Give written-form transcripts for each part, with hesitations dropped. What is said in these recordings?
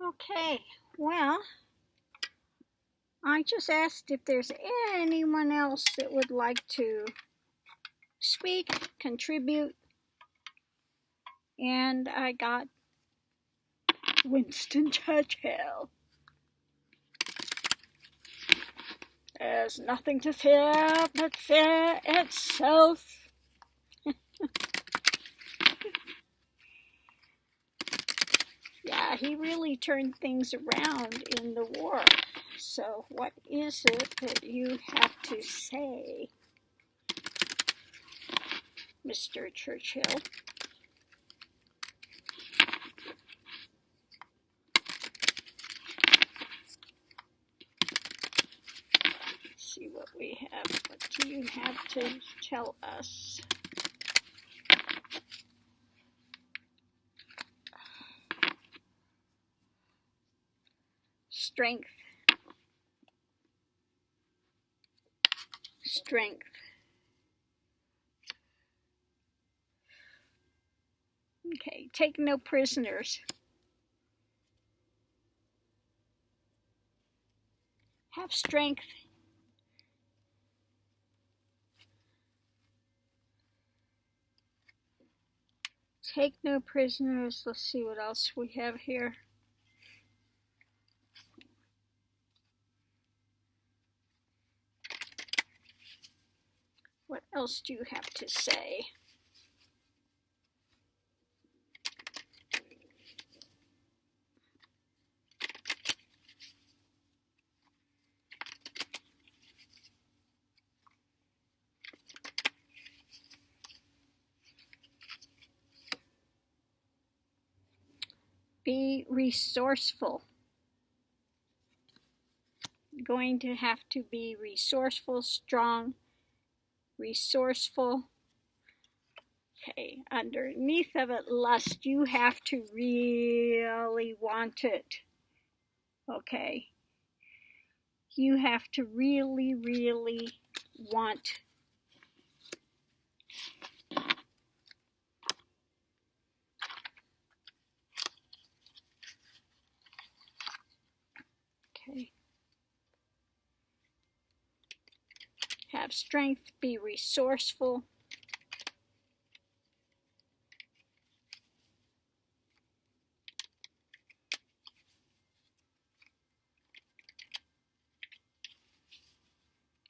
Okay, well, I just asked if there's anyone else that would like to speak, contribute, and I got Winston Churchill. There's nothing to fear but fear itself. Yeah, he really turned things around in the war. So what is it that you have to say, Mr. Churchill? Let's see what we have. What do you have to tell us? Strength. Strength. Okay, take no prisoners. Have strength. Take no prisoners. Let's see what else we have here. What else do you have to say? Be resourceful. Going to have to be resourceful, strong, resourceful. Okay, underneath of it, lust, you have to really want it. Okay, you have to really, really want. Okay. Have strength, be resourceful.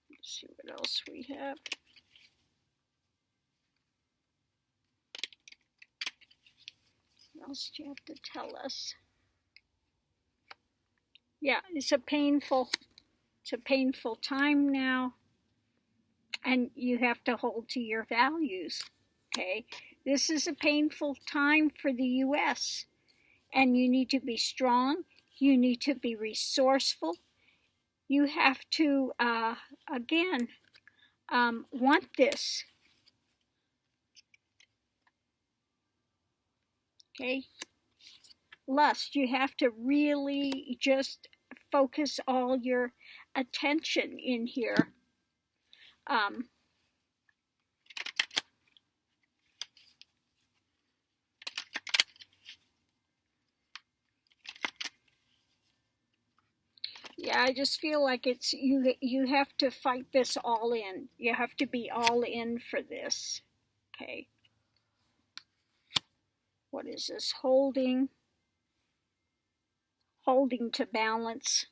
Let's see what else we have. What else do you have to tell us? Yeah, it's a painful time now, and you have to hold to your values. Okay, this is a painful time for the U.S., and you need to be strong. You need to be resourceful. You have to again want this. Okay, lust. You have to really just focus all your attention in here. Yeah, I just feel like it's you have to fight this all in. You have to be all in for this. Okay. What is this? Holding to balance.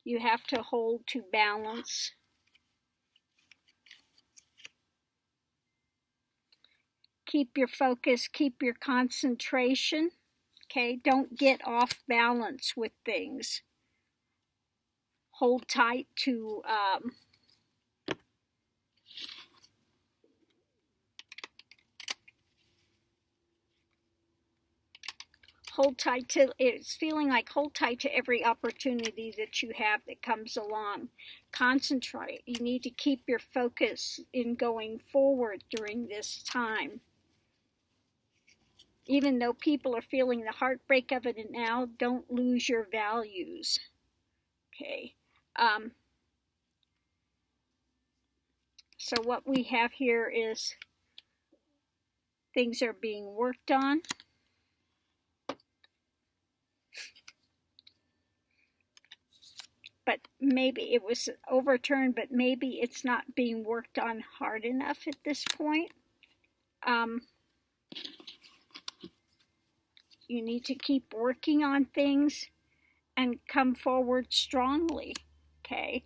You have to hold to balance. Keep your focus, keep your concentration. Okay, don't get off balance with things. Hold tight to it's feeling like hold tight to every opportunity that you have that comes along. Concentrate. You need to keep your focus in going forward during this time. Even though people are feeling the heartbreak of it now, don't lose your values. Okay. So what we have here is things are being worked on. but maybe it was overturned, but maybe it's not being worked on hard enough at this point. You need to keep working on things and come forward strongly, okay?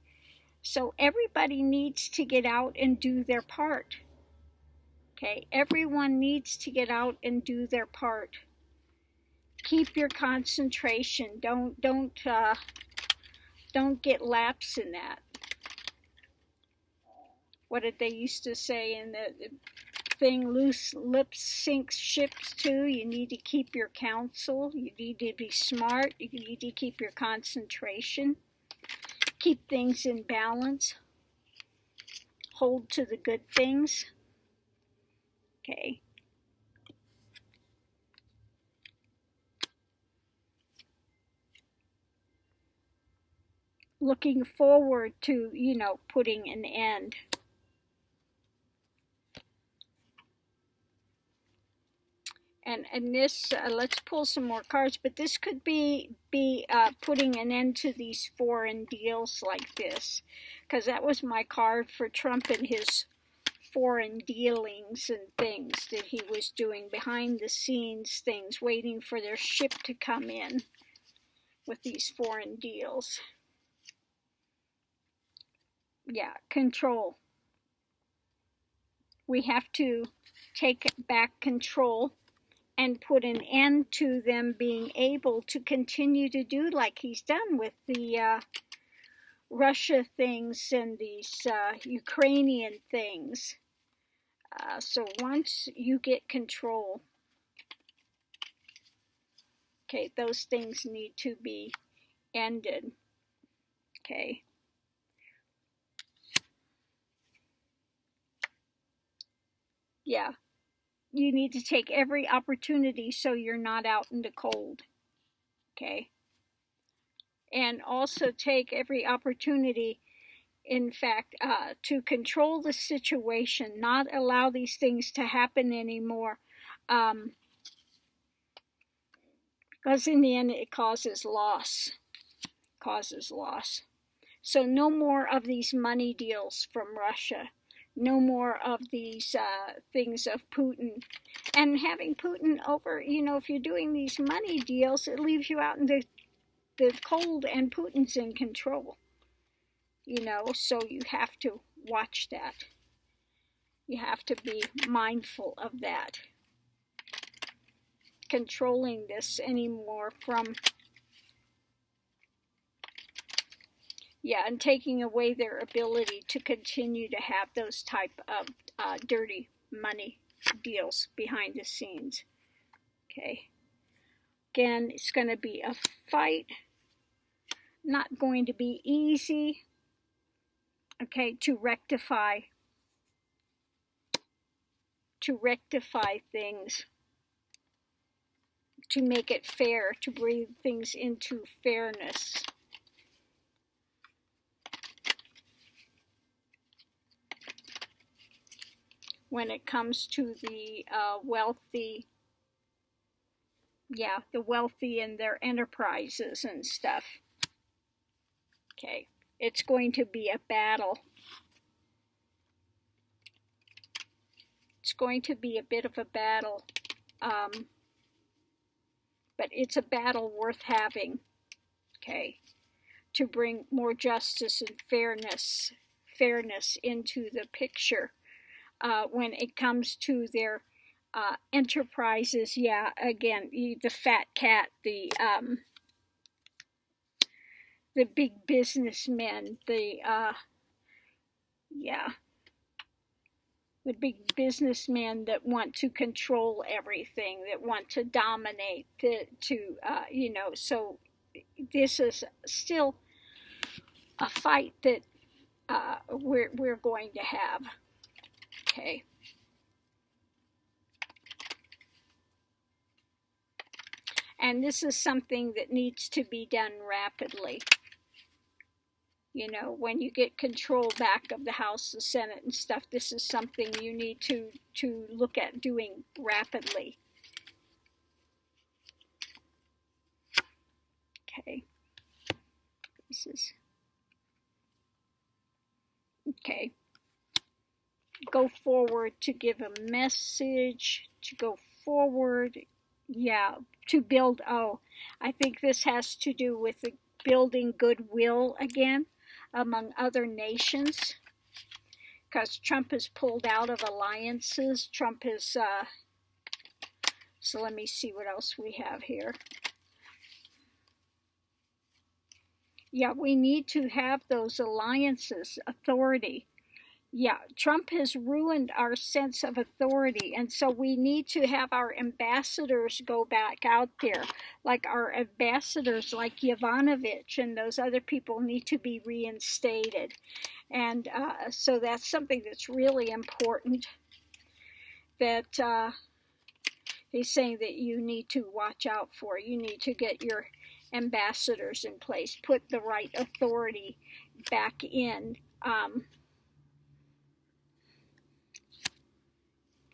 So everybody needs to get out and do their part, okay? Everyone needs to get out and do their part. Keep your concentration. Don't get lapse in that. What did they used to say in the thing? Loose lips sink ships too. You need to keep your counsel. You need to be smart. You need to keep your concentration. Keep things in balance. Hold to the good things. Okay. Looking forward to, putting an end. And this, let's pull some more cards, but this could be putting an end to these foreign deals like this, because that was my card for Trump and his foreign dealings and things that he was doing, behind the scenes things, waiting for their ship to come in with these foreign deals. Yeah, control. We have to take back control and put an end to them being able to continue to do like he's done with the Russia things and these Ukrainian things. So once you get control, okay, those things need to be ended, okay. Yeah, you need to take every opportunity so you're not out in the cold, okay. And also take every opportunity, in fact, to control the situation, not allow these things to happen anymore, because in the end it causes loss. So no more of these money deals from Russia. No more of these things of Putin. And having Putin over, if you're doing these money deals, it leaves you out in the cold and Putin's in control. So you have to watch that. You have to be mindful of that. Controlling this anymore from, and taking away their ability to continue to have those type of dirty money deals behind the scenes. Okay. Again, it's going to be a fight. Not going to be easy. Okay, to rectify things, to make it fair, to bring things into fairness. When it comes to the wealthy, the wealthy and their enterprises and stuff. Okay, it's going to be a battle. It's going to be a bit of a battle, but it's a battle worth having, okay, to bring more justice and fairness into the picture when it comes to their enterprises. Again, the fat cat, the big businessmen, the big businessmen that want to control everything, that want to dominate, so this is still a fight that we're going to have, okay. And this is something that needs to be done rapidly. When you get control back of the House, the Senate and stuff, this is something you need to look at doing rapidly. Okay. This is Okay. Go forward to give a message, to go forward, yeah, to build, oh, I think this has to do with the building goodwill again among other nations, because Trump has pulled out of alliances. Trump is, so let me see what else we have here. Yeah, we need to have those alliances, authority. Yeah, Trump has ruined our sense of authority, and so we need to have our ambassadors go back out there. Like our ambassadors like Yovanovitch and those other people need to be reinstated. And so that's something that's really important that he's saying that you need to watch out for. You need to get your ambassadors in place, put the right authority back in.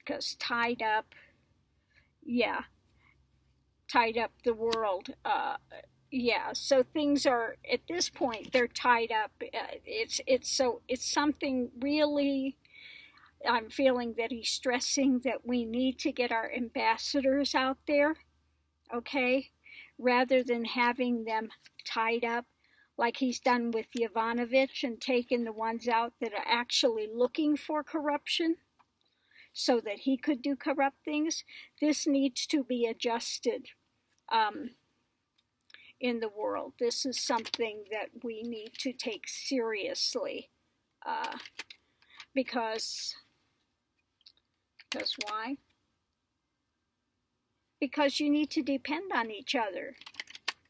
Because tied up the world. Yeah, so things are, at this point, they're tied up. It's something really, I'm feeling that he's stressing that we need to get our ambassadors out there, okay, rather than having them tied up like he's done with Yovanovitch and taken the ones out that are actually looking for corruption so that he could do corrupt things. This needs to be adjusted in the world. This is something that we need to take seriously because why? Because you need to depend on each other.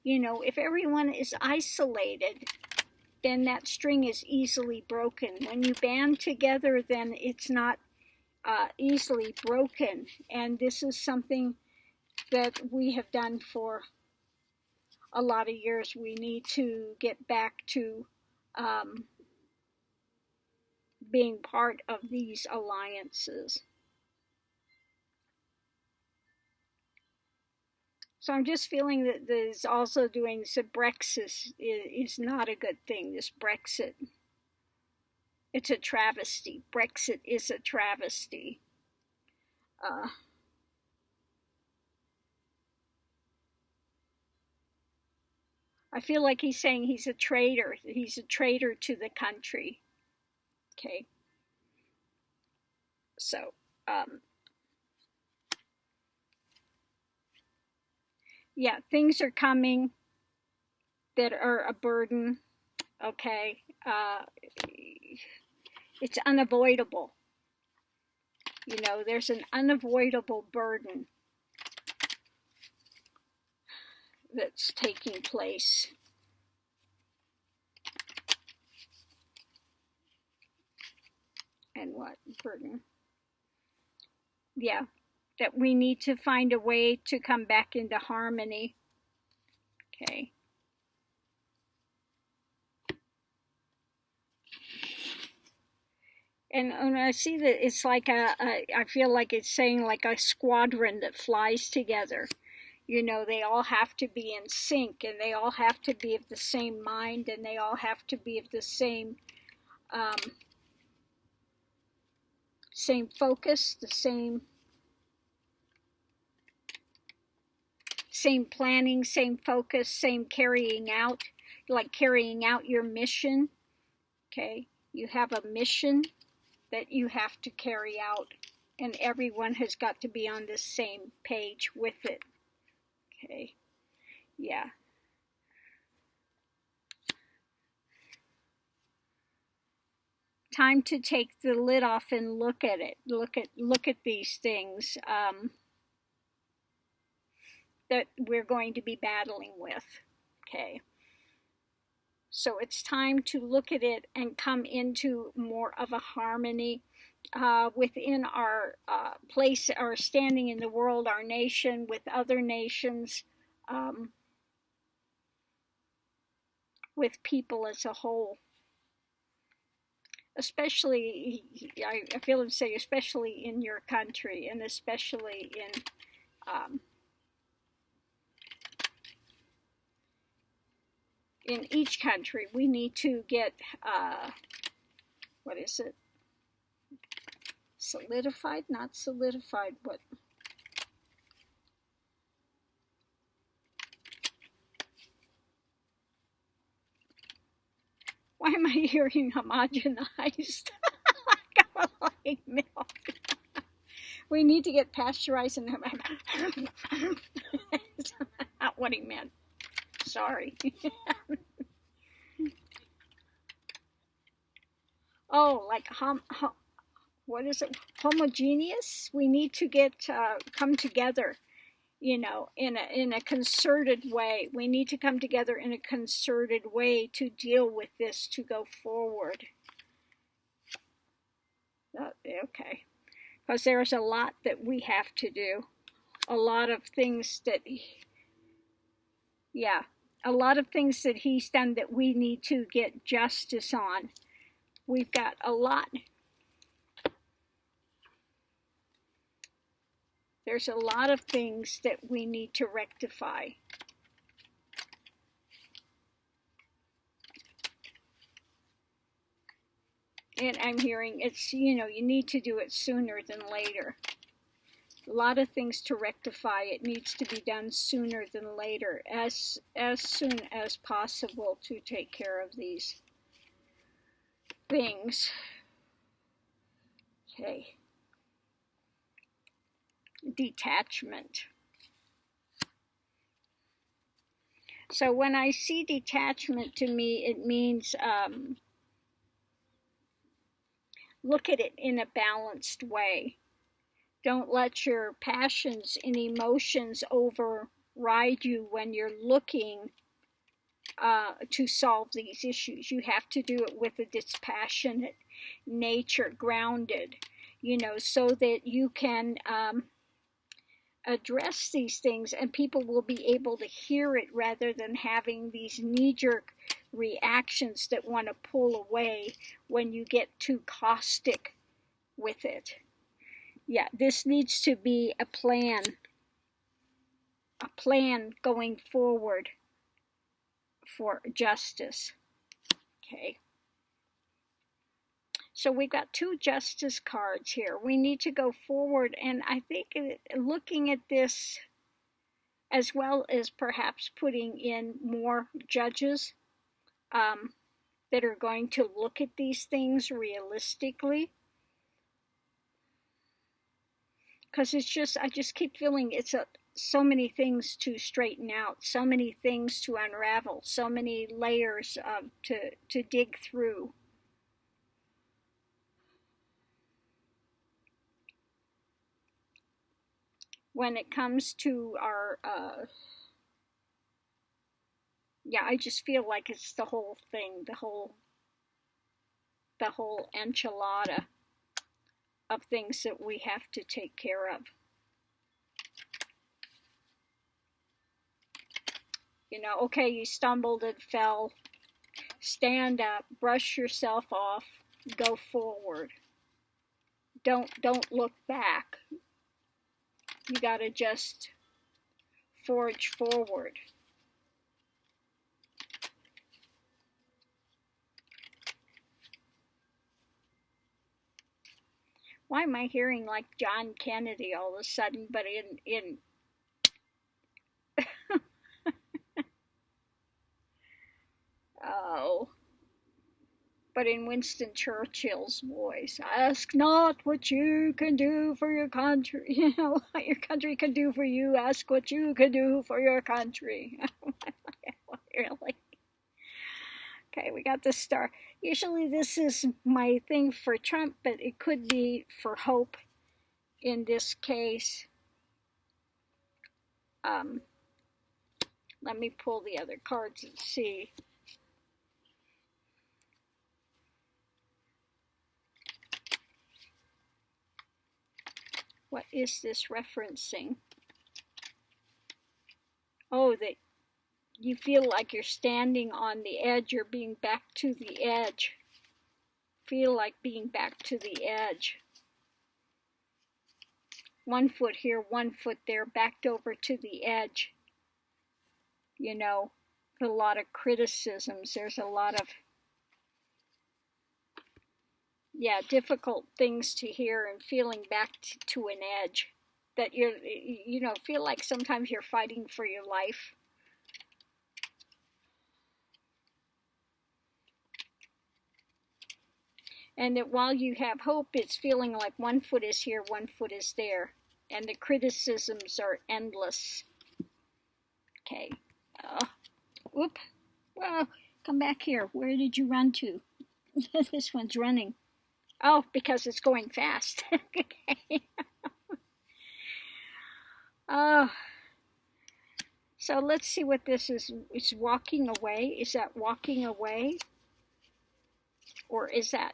You know, if everyone is isolated, then that string is easily broken. When you band together, then it's not easily broken. And this is something that we have done for a lot of years. We need to get back to being part of these alliances. So I'm just feeling that there's also doing this Brexit is not a good thing, this Brexit. It's a travesty. Brexit is a travesty. I feel like he's saying he's a traitor. He's a traitor to the country. Okay. So, yeah, things are coming that are a burden. Okay. It's unavoidable. You know, there's an unavoidable burden that's taking place. And what burden? Yeah, that we need to find a way to come back into harmony. Okay. And when I see that, it's like I feel like it's saying like a squadron that flies together. You know, they all have to be in sync, and they all have to be of the same mind, and they all have to be of the same focus, the same planning, same focus, same carrying out, like carrying out your mission. Okay, you have a mission that you have to carry out, and everyone has got to be on the same page with it. Okay, yeah. Time to take the lid off and look at it. Look at these things that we're going to be battling with. Okay. So it's time to look at it and come into more of a harmony within our place, our standing in the world, our nation, with other nations, with people as a whole. Especially, I feel to say, especially in your country, and especially in each country, we need to get what is it? Solidified, not solidified, what? Why am I hearing homogenized? Like milk. We need to get pasteurized and that's not what he meant. Sorry. Oh, like what is it? Homogeneous? We need to get come together, you know, in a concerted way. We need to come together in a concerted way to deal with this, to go forward. Okay. Because there's a lot that we have to do. A lot of things that, a lot of things that he's done that we need to get justice on. We've got a lot. There's a lot of things that we need to rectify. And I'm hearing it's, you know, you need to do it sooner than later. A lot of things to rectify. It needs to be done sooner than later, as soon as possible, to take care of these things. Okay. Detachment. So when I see detachment, to me, it means look at it in a balanced way. Don't let your passions and emotions override you when you're looking to solve these issues. You have to do it with a dispassionate nature, grounded, you know, so that you can address these things and people will be able to hear it rather than having these knee-jerk reactions that want to pull away when you get too caustic with it. Yeah, this needs to be a plan going forward for justice. Okay. So we've got 2 justice cards here. We need to go forward, and I think looking at this, as well as perhaps putting in more judges that are going to look at these things realistically. Because it's just, I just keep feeling it's so many things to straighten out, so many things to unravel, so many layers to dig through. When it comes to our, I just feel like it's the whole thing, the whole enchilada of things that we have to take care of. You know, okay, you stumbled and fell. Stand up, brush yourself off, go forward. Don't look back. You gotta just forge forward. Why am I hearing like John Kennedy all of a sudden, but in oh, but in Winston Churchill's voice? Ask not what you can do for your country, you know, what your country can do for you. Ask what you can do for your country. Really? Okay, we got the star. Usually this is my thing for Trump, but it could be for hope in this case. Let me pull the other cards and see. What is this referencing? Oh, that you feel like you're standing on the edge, you're being back to the edge. Feel like being back to the edge. 1 foot here, 1 foot there, backed over to the edge. You know, a lot of criticisms. There's a lot of yeah, difficult things to hear and feeling back to an edge that feel like sometimes you're fighting for your life. And that while you have hope, it's feeling like one foot is here, one foot is there. And the criticisms are endless. Okay. Whoop. Well, come back here. Where did you run to? This one's running. Oh, because it's going fast. Okay. Oh. So let's see what this is. It's walking away. Is that walking away? Or is that...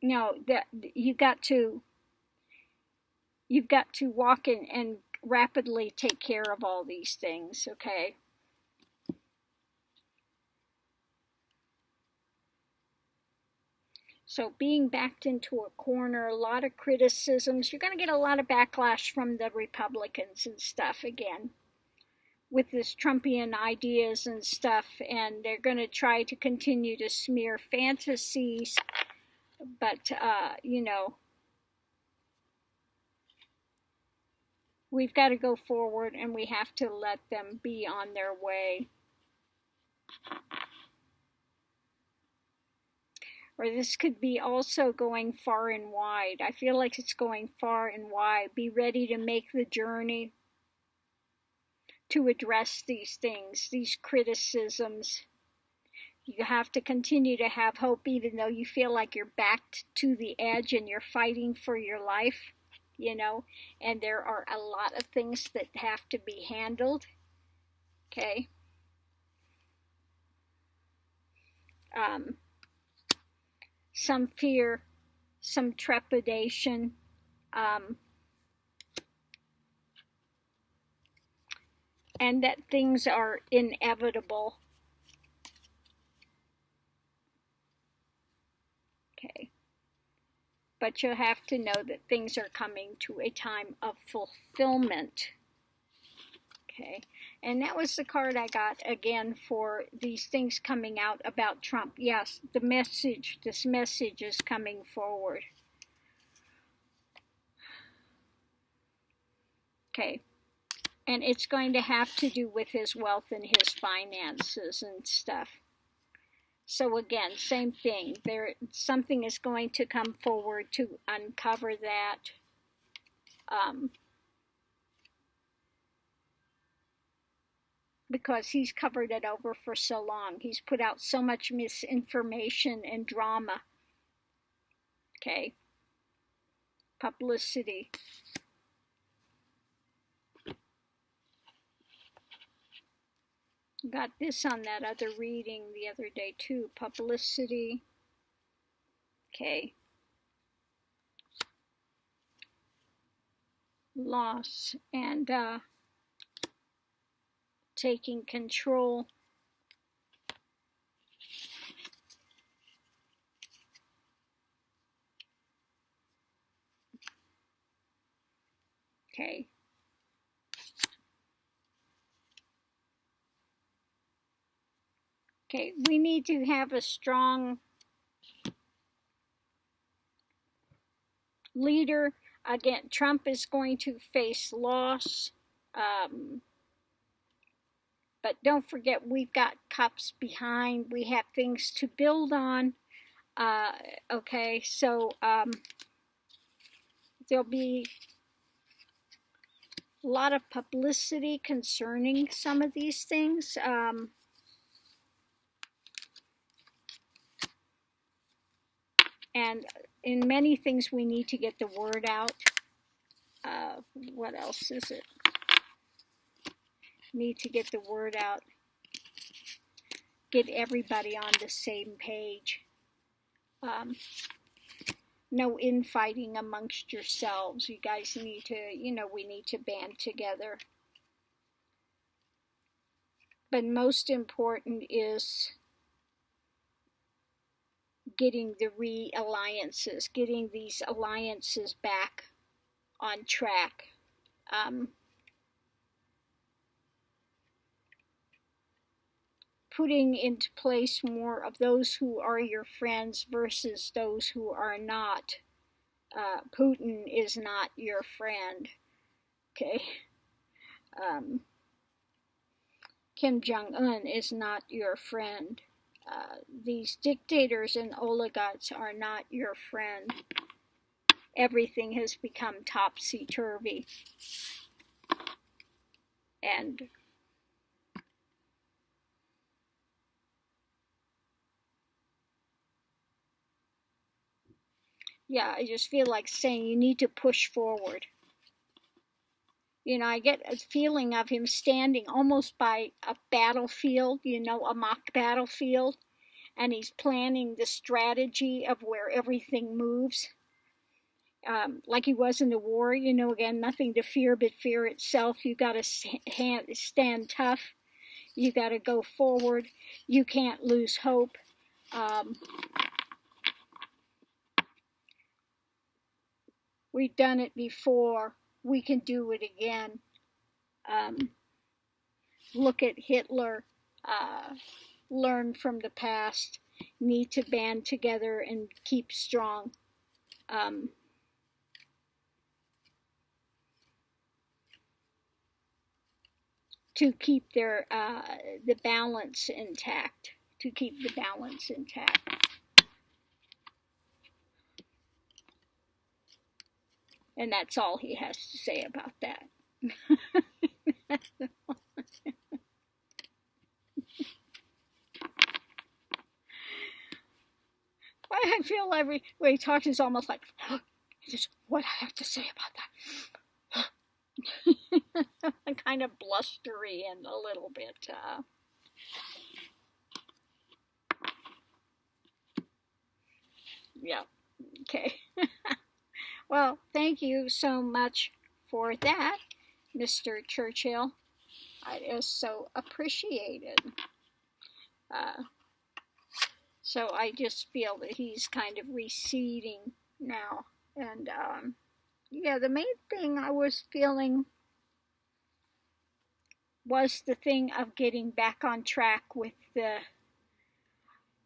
No, that you've got to walk in and rapidly take care of all these things, okay? So being backed into a corner, a lot of criticisms. You're going to get a lot of backlash from the Republicans and stuff again with this Trumpian ideas and stuff, and they're going to try to continue to smear fantasies, but, we've got to go forward and we have to let them be on their way. Or this could be also going far and wide. I feel like it's going far and wide. Be ready to make the journey to address these things, these criticisms. You have to continue to have hope even though you feel like you're backed to the edge and you're fighting for your life, and there are a lot of things that have to be handled, okay? Some fear, some trepidation, and that things are inevitable. Okay. But you'll have to know that things are coming to a time of fulfillment. Okay. And that was the card I got again for these things coming out about Trump. Yes, this message is coming forward. Okay. And it's going to have to do with his wealth and his finances and stuff. So again, same thing. Something is going to come forward to uncover that. Because he's covered it over for so long. He's put out so much misinformation and drama. Okay. Publicity. Got this on that other reading the other day too. Publicity. Okay. Loss and taking control. Okay. Okay, we need to have a strong leader. Again, Trump is going to face loss. But don't forget, we've got cups behind. We have things to build on. Okay, so there'll be a lot of publicity concerning some of these things. And in many things, we need to get the word out. What else is it? Need to get the word out. Get everybody on the same page. No infighting amongst yourselves. You guys need to, we need to band together. But most important is getting the re-alliances, getting these alliances back on track. putting into place more of those who are your friends versus those who are not. Putin is not your friend, okay? Kim Jong-un is not your friend. These dictators and oligarchs are not your friend. Everything has become topsy-turvy. And yeah, I just feel like saying you need to push forward. You know, I get a feeling of him standing almost by a battlefield, you know, a mock battlefield, and he's planning the strategy of where everything moves. Like he was in the war, you know, again, nothing to fear but fear itself. You got to stand tough. You got to go forward. You can't lose hope. We've done it before. We can do it again. Look at Hitler. Learn from the past. Need to band together and keep strong. To keep their the balance intact. To keep the balance intact. And that's all he has to say about that. I feel every way he talks is almost like, just what I have to say about that. Kind of blustery and a little bit. Yeah, okay. Well, thank you so much for that, Mr. Churchill. It is so appreciated. So I just feel that he's kind of receding now. And yeah, the main thing I was feeling was the thing of getting back on track with the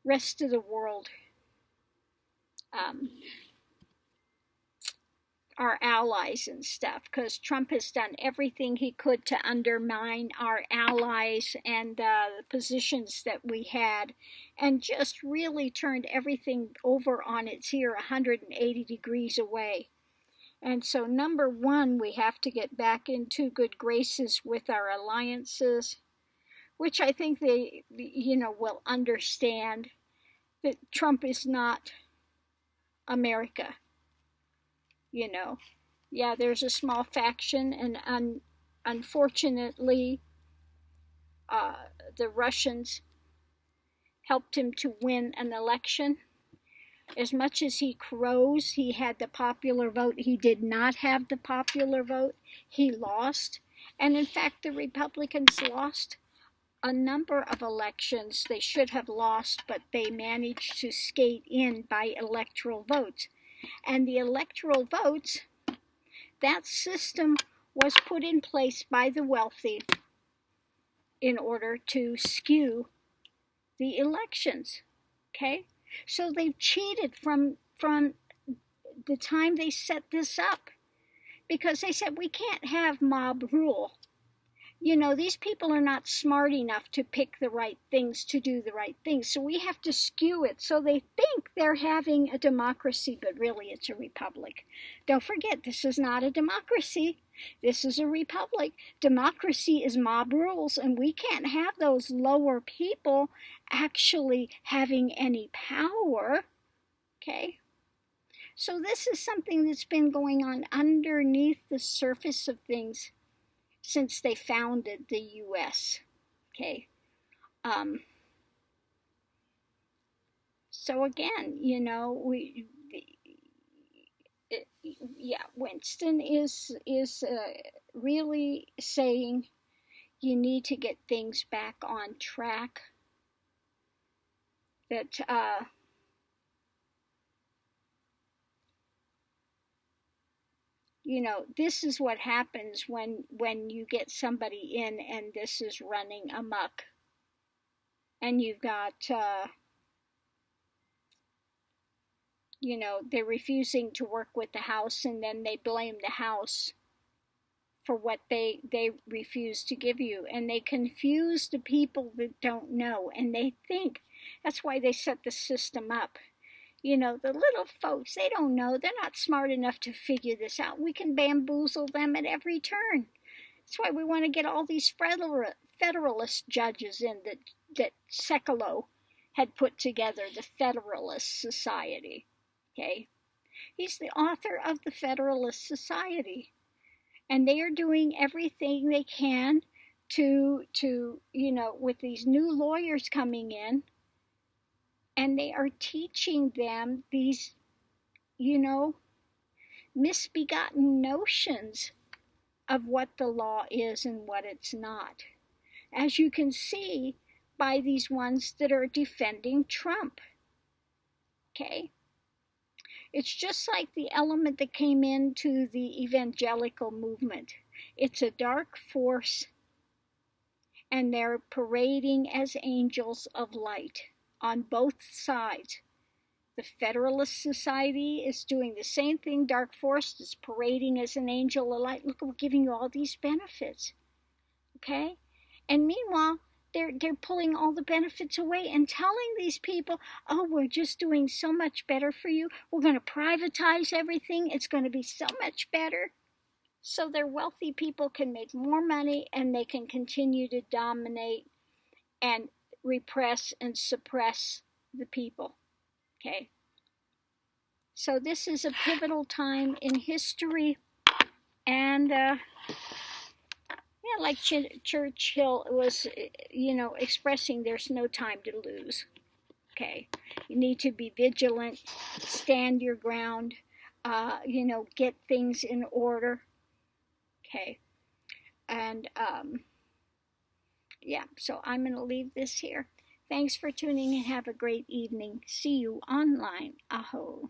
rest of the world. Our allies and stuff, because Trump has done everything he could to undermine our allies and the positions that we had, and just really turned everything over on its ear 180 degrees away. And so, number one, we have to get back into good graces with our alliances, which I think they, you know, will understand that Trump is not America. You know, yeah, there's a small faction, and unfortunately, the Russians helped him to win an election. As much as he crows, he had the popular vote. He did not have the popular vote. He lost. And in fact, the Republicans lost a number of elections they should have lost, but they managed to skate in by electoral votes. And the electoral votes, that system was put in place by the wealthy in order to skew the elections. Okay? So they've cheated from the time they set this up, because they said we can't have mob rule. You know, these people are not smart enough to pick the right things, to do the right things. So we have to skew it. So they think they're having a democracy, but really it's a republic. Don't forget, this is not a democracy. This is a republic. Democracy is mob rules, and we can't have those lower people actually having any power. Okay? So this is something that's been going on underneath the surface of things since they founded the U.S., okay? So again, you know, Winston is really saying you need to get things back on track. That you know, this is what happens when you get somebody in and this is running amok. And you've got, they're refusing to work with the house, and then they blame the house for what they refuse to give you. And they confuse the people that don't know, and they think that's why they set the system up. The little folks, they don't know. They're not smart enough to figure this out. We can bamboozle them at every turn. That's why we want to get all these Federalist judges in that Sekulow had put together, the Federalist Society. Okay? He's the author of the Federalist Society. And they are doing everything they can to with these new lawyers coming in, and they are teaching them these, misbegotten notions of what the law is and what it's not. As you can see by these ones that are defending Trump. Okay? It's just like the element that came into the evangelical movement. It's a dark force, and they're parading as angels of light on both sides. The Federalist Society is doing the same thing. Dark force is parading as an angel of light. Look, we're giving you all these benefits. Okay? And meanwhile, they're pulling all the benefits away and telling these people, oh, we're just doing so much better for you. We're going to privatize everything. It's going to be so much better. So their wealthy people can make more money, and they can continue to dominate and repress and suppress the people. Okay? So this is a pivotal time in history, and like Churchill was, expressing, there's no time to lose. Okay, you need to be vigilant, stand your ground, get things in order. Okay, and so I'm going to leave this here. Thanks for tuning in. Have a great evening. See you online. Aho.